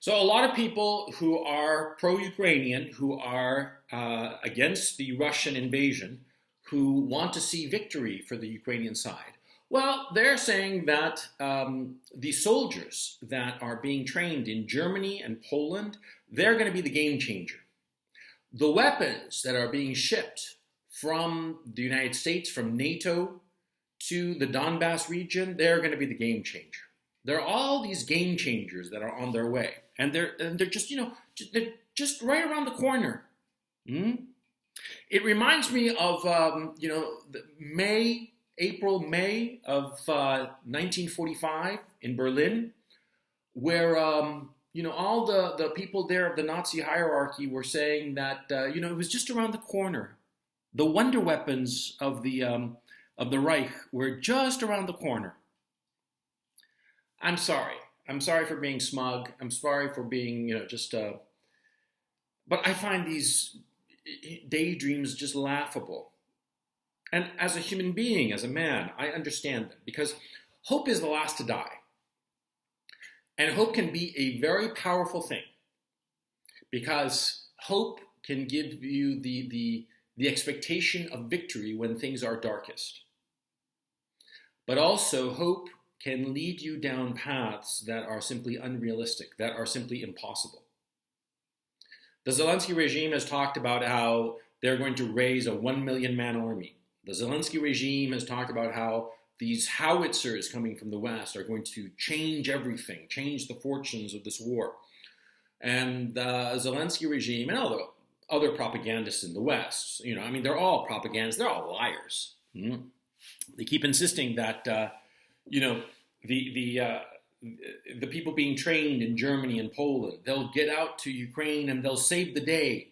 So a lot of people who are pro-Ukrainian, who are against the Russian invasion, who want to see victory for the Ukrainian side, well, they're saying that the soldiers that are being trained in Germany and Poland, they're going to be the game changer. The weapons that are being shipped from the United States, from NATO to the Donbass region, they're going to be the game changer. There are all these game changers that are on their way, and they're just they're just right around the corner. Hmm? It reminds me of the May of 1945 in Berlin, where all the people there of the Nazi hierarchy were saying that it was just around the corner. The wonder weapons of the Reich were just around the corner. I'm sorry. I'm sorry for being smug. I'm sorry for being, but I find these daydreams just laughable. And as a human being, as a man, I understand them because hope is the last to die. And hope can be a very powerful thing because hope can give you the expectation of victory when things are darkest. But also, hope can lead you down paths that are simply unrealistic, that are simply impossible. The Zelensky regime has talked about how they're going to raise a 1 million man army. The Zelensky regime has talked about how these howitzers coming from the West are going to change everything, change the fortunes of this war. And the Zelensky regime and all the other propagandists in the West, they're all propagandists, they're all liars. They keep insisting that the people being trained in Germany and Poland, they'll get out to Ukraine and they'll save the day.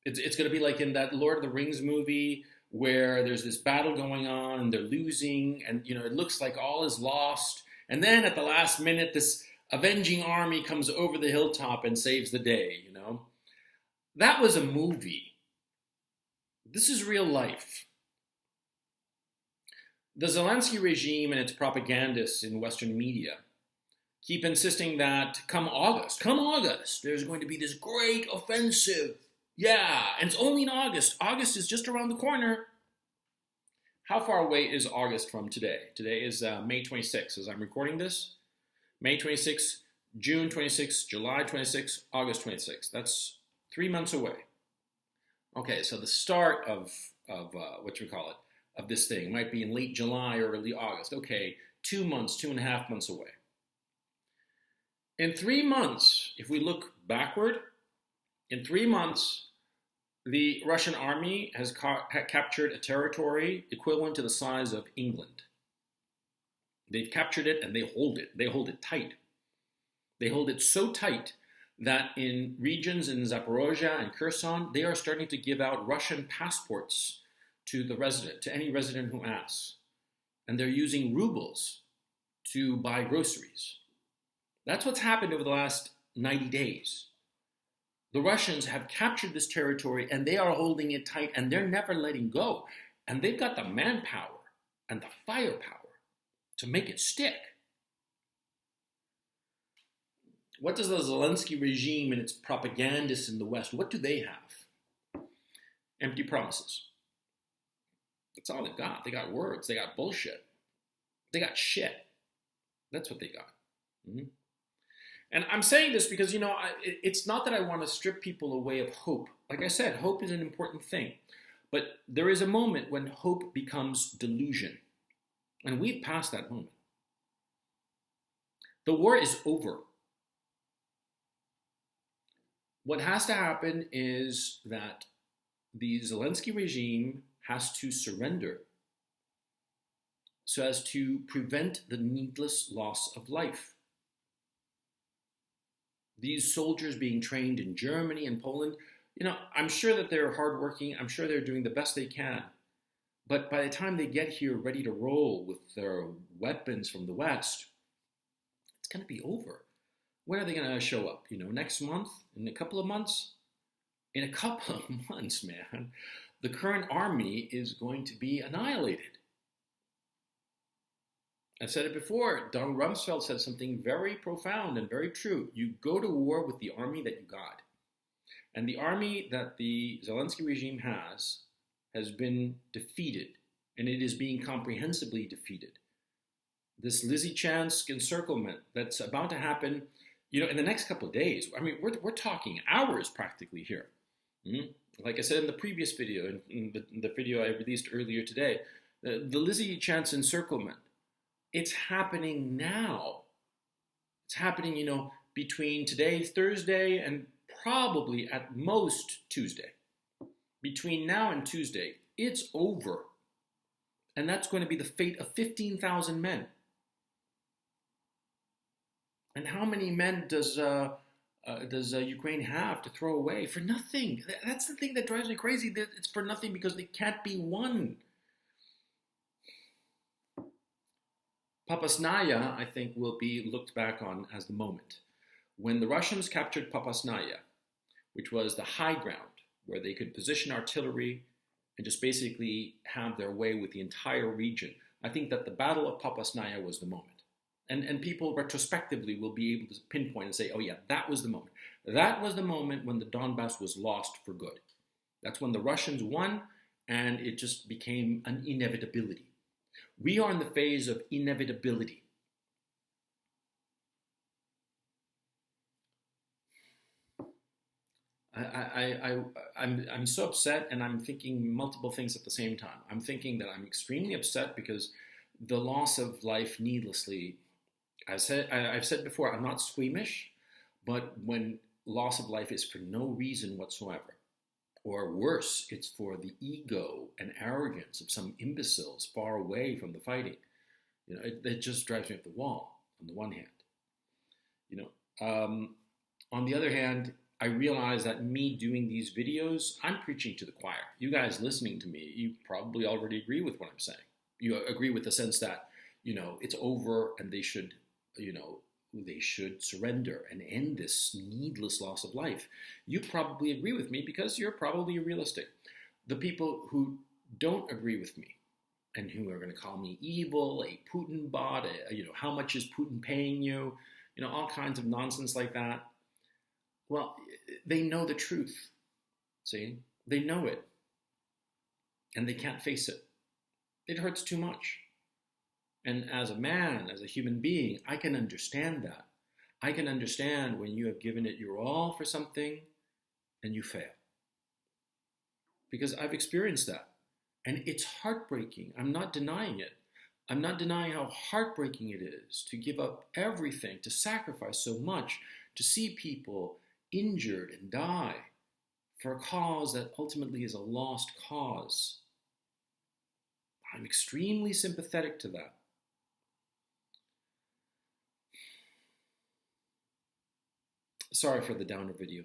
It's going to be like in that Lord of the Rings movie where there's this battle going on and they're losing, and it looks like all is lost. And then at the last minute, this avenging army comes over the hilltop and saves the day. That was a movie. This is real life. The Zelensky regime and its propagandists in Western media keep insisting that come August, there's going to be this great offensive. Yeah, and it's only in August. August is just around the corner. How far away is August from today? Today is May 26th as I'm recording this. May 26th, June 26th, July 26th, August 26th. That's 3 months away. Okay, so the start of of this thing might be in late July or early August. Okay, 2 months, 2.5 months away. In 3 months, if we look backward, in 3 months, the Russian army has captured a territory equivalent to the size of England. They've captured it and they hold it. They hold it tight. They hold it so tight that in regions in Zaporozhye and Kherson, they are starting to give out Russian passports to any resident who asks. And they're using rubles to buy groceries. That's what's happened over the last 90 days. The Russians have captured this territory and they are holding it tight and they're never letting go. And they've got the manpower and the firepower to make it stick. What does the Zelensky regime and its propagandists in the West, what do they have? Empty promises. That's all they've got. They got words. They got bullshit. They got shit. That's what they got. Mm-hmm. And I'm saying this because, it's not that I want to strip people away of hope. Like I said, hope is an important thing. But there is a moment when hope becomes delusion. And we've passed that moment. The war is over. What has to happen is that the Zelensky regime has to surrender so as to prevent the needless loss of life. These soldiers being trained in Germany and Poland, I'm sure that they're hardworking. I'm sure they're doing the best they can. But by the time they get here ready to roll with their weapons from the West, it's going to be over. When are they going to show up? Next month? In a couple of months? In a couple of months, man, the current army is going to be annihilated. I've said it before. Don Rumsfeld said something very profound and very true. You go to war with the army that you got. And the army that the Zelensky regime has been defeated, and it is being comprehensively defeated. This Lysychansk encirclement that's about to happen, in the next couple of days. I mean, we're talking hours practically here. Like I said in the previous video, in the video I released earlier today, the Lysychansk encirclement, it's happening now. It's happening, between today, Thursday, and probably at most Tuesday. Between now and Tuesday, it's over. And that's going to be the fate of 15,000 men. And how many men does Ukraine have to throw away? For nothing. That's the thing that drives me crazy. That it's for nothing because they can't be won. Popasnaya, I think, will be looked back on as the moment. When the Russians captured Popasnaya, which was the high ground where they could position artillery and just basically have their way with the entire region, I think that the Battle of Popasnaya was the moment. And people retrospectively will be able to pinpoint and say, oh yeah, that was the moment. That was the moment when the Donbass was lost for good. That's when the Russians won, and it just became an inevitability. We are in the phase of inevitability. I'm so upset, and I'm thinking multiple things at the same time. I'm thinking that I'm extremely upset because the loss of life needlessly. I've said before, I'm not squeamish, but when loss of life is for no reason whatsoever, or worse, it's for the ego and arrogance of some imbeciles far away from the fighting, it just drives me up the wall. On the one hand, on the other hand, I realize that me doing these videos, I'm preaching to the choir. You guys listening to me, you probably already agree with what I'm saying. You agree with the sense that, it's over and they should surrender and end this needless loss of life. You probably agree with me because you're probably realistic. The people who don't agree with me and who are going to call me evil, a Putin bot, how much is Putin paying you, all kinds of nonsense like that. Well, they know the truth. See? They know it. And they can't face it. It hurts too much. And as a man, as a human being, I can understand that. I can understand when you have given it your all for something and you fail. Because I've experienced that. And it's heartbreaking. I'm not denying it. I'm not denying how heartbreaking it is to give up everything, to sacrifice so much, to see people injured and die for a cause that ultimately is a lost cause. I'm extremely sympathetic to that. Sorry for the downer video.